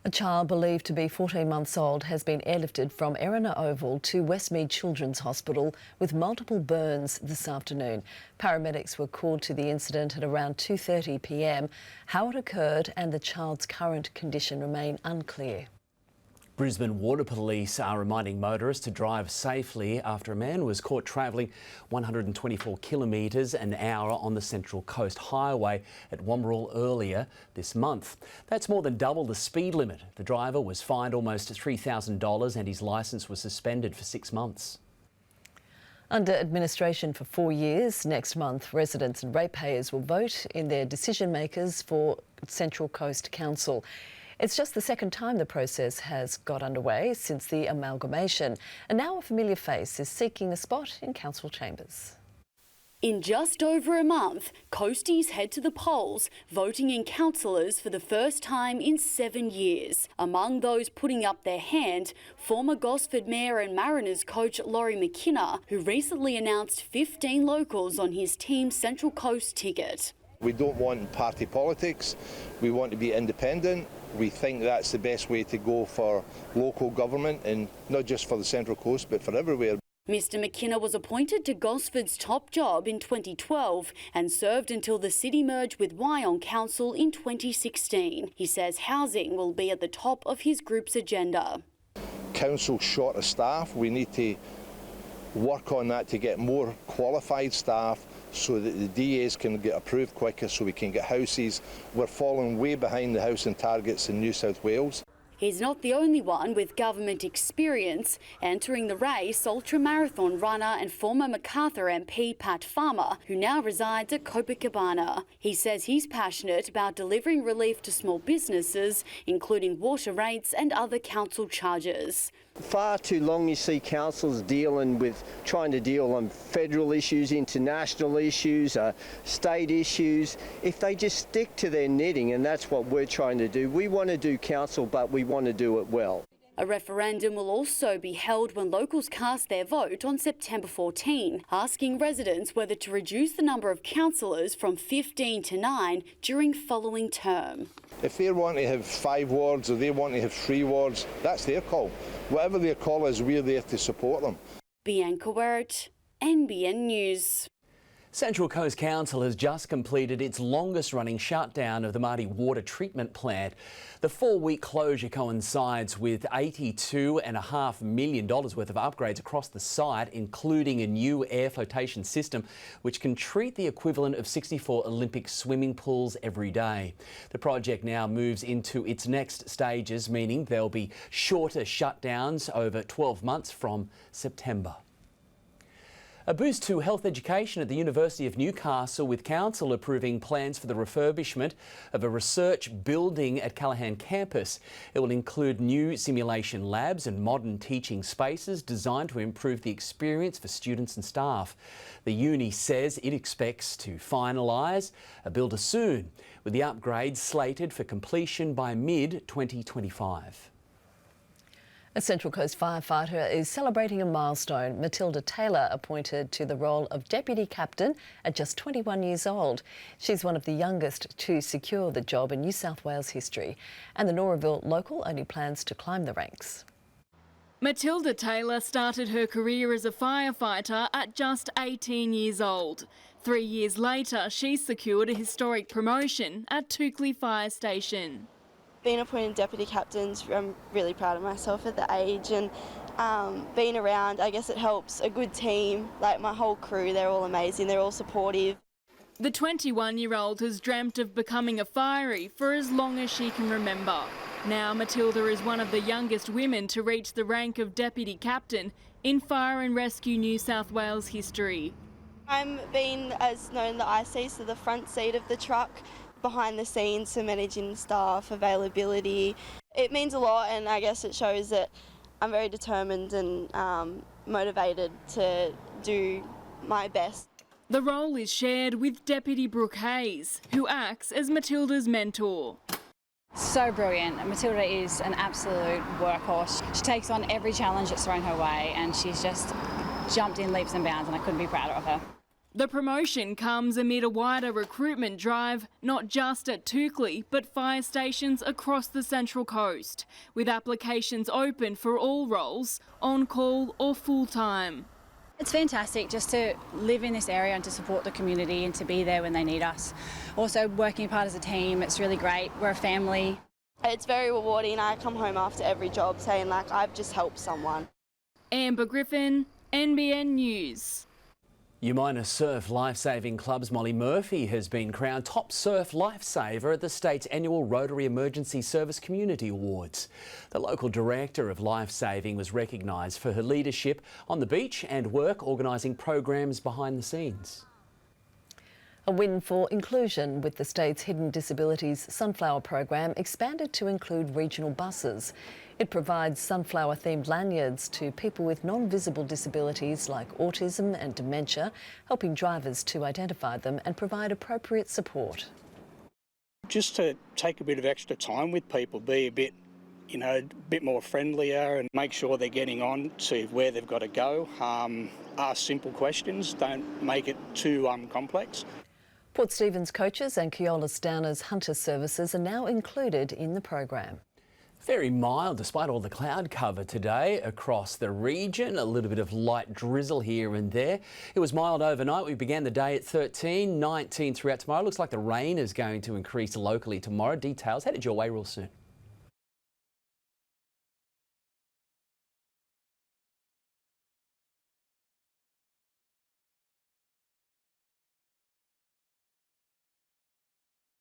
A child believed to be 14 months old has been airlifted from Erina Oval to Westmead Children's Hospital with multiple burns this afternoon. Paramedics were called to the incident at around 2:30 p.m. How it occurred and the child's current condition remain unclear. Brisbane Water Police are reminding motorists to drive safely after a man was caught travelling 124 kilometres an hour on the Central Coast Highway at Wamberal earlier this month. That's more than double the speed limit. The driver was fined almost $3,000 and his licence was suspended for 6 months. Under administration for 4 years, next month residents and ratepayers will vote in their decision makers for Central Coast Council. It's just the second time the process has got underway since the amalgamation, and now a familiar face is seeking a spot in council chambers. In just over a month, coasties head to the polls, voting in councillors for the first time in 7 years. Among those putting up their hand, former Gosford Mayor and Mariners coach Laurie McKinnon, who recently announced 15 locals on his team's Central Coast ticket. We don't want party politics, we want to be independent. We think that's the best way to go for local government, and not just for the Central Coast but for everywhere. Mr McKinnon was appointed to Gosford's top job in 2012 and served until the city merged with Wyong Council in 2016. He says housing will be at the top of his group's agenda. Council's short of staff. We need to work on that to get more qualified staff so that the DAs can get approved quicker so we can get houses. We're falling way behind the housing targets in New South Wales. He's not the only one with government experience. Entering the race, ultramarathon runner and former Macarthur MP Pat Farmer, who now resides at Copacabana. He says he's passionate about delivering relief to small businesses, including water rates and other council charges. Far too long you see councils trying to deal on federal issues, international issues, state issues. If they just stick to their knitting, and that's what we're trying to do. We want to do council, but we want to do it well. A referendum will also be held when locals cast their vote on September 14, asking residents whether to reduce the number of councillors from 15 to 9 during following term. If they want to have 5 wards or they want to have 3 wards, that's their call. Whatever their call is, we're there to support them. Bianca Wert, NBN News. Central Coast Council has just completed its longest-running shutdown of the Marty Water Treatment Plant. The 4-week closure coincides with $82.5 million worth of upgrades across the site, including a new air flotation system which can treat the equivalent of 64 Olympic swimming pools every day. The project now moves into its next stages, meaning there'll be shorter shutdowns over 12 months from September. A boost to health education at the University of Newcastle, with Council approving plans for the refurbishment of a research building at Callaghan campus. It will include new simulation labs and modern teaching spaces designed to improve the experience for students and staff. The uni says it expects to finalise a builder soon, with the upgrades slated for completion by mid-2025. A Central Coast firefighter is celebrating a milestone. Matilda Taylor appointed to the role of Deputy Captain at just 21 years old. She's one of the youngest to secure the job in New South Wales history, and the Noraville local only plans to climb the ranks. Matilda Taylor started her career as a firefighter at just 18 years old. 3 years later, she secured a historic promotion at Toukley Fire Station. Being appointed Deputy Captains, I'm really proud of myself at the age, and being around, I guess it helps a good team. Like my whole crew, they're all amazing, they're all supportive. The 21-year-old has dreamt of becoming a firey for as long as she can remember. Now Matilda is one of the youngest women to reach the rank of Deputy Captain in Fire and Rescue New South Wales history. I'm being as known the IC, so the front seat of the truck, behind the scenes, so managing staff, availability. It means a lot, and I guess it shows that I'm very determined and motivated to do my best. The role is shared with Deputy Brooke Hayes, who acts as Matilda's mentor. So brilliant. Matilda is an absolute workhorse. She takes on every challenge that's thrown her way, and she's just jumped in leaps and bounds, and I couldn't be prouder of her. The promotion comes amid a wider recruitment drive, not just at Toukley, but fire stations across the Central Coast, with applications open for all roles, on-call or full-time. It's fantastic just to live in this area and to support the community and to be there when they need us. Also working apart as a team, it's really great. We're a family. It's very rewarding. I come home after every job saying like I've just helped someone. Amber Griffin, NBN News. Umina Surf Lifesaving Club's Molly Murphy has been crowned top surf lifesaver at the state's annual Rotary Emergency Service Community Awards. The local director of lifesaving was recognised for her leadership on the beach and work organising programs behind the scenes. A win for inclusion, with the state's Hidden Disabilities Sunflower program expanded to include regional buses. It provides sunflower-themed lanyards to people with non-visible disabilities like autism and dementia, helping drivers to identify them and provide appropriate support. Just to take a bit of extra time with people, be a bit, a bit more friendlier and make sure they're getting on to where they've got to go. Ask simple questions, don't make it too complex. Port Stephens coaches and Keolis Downers Hunter services are now included in the program. Very mild despite all the cloud cover today across the region. A little bit of light drizzle here and there. It was mild overnight. We began the day at 13, 19 throughout tomorrow. Looks like the rain is going to increase locally tomorrow. Details headed your way real soon.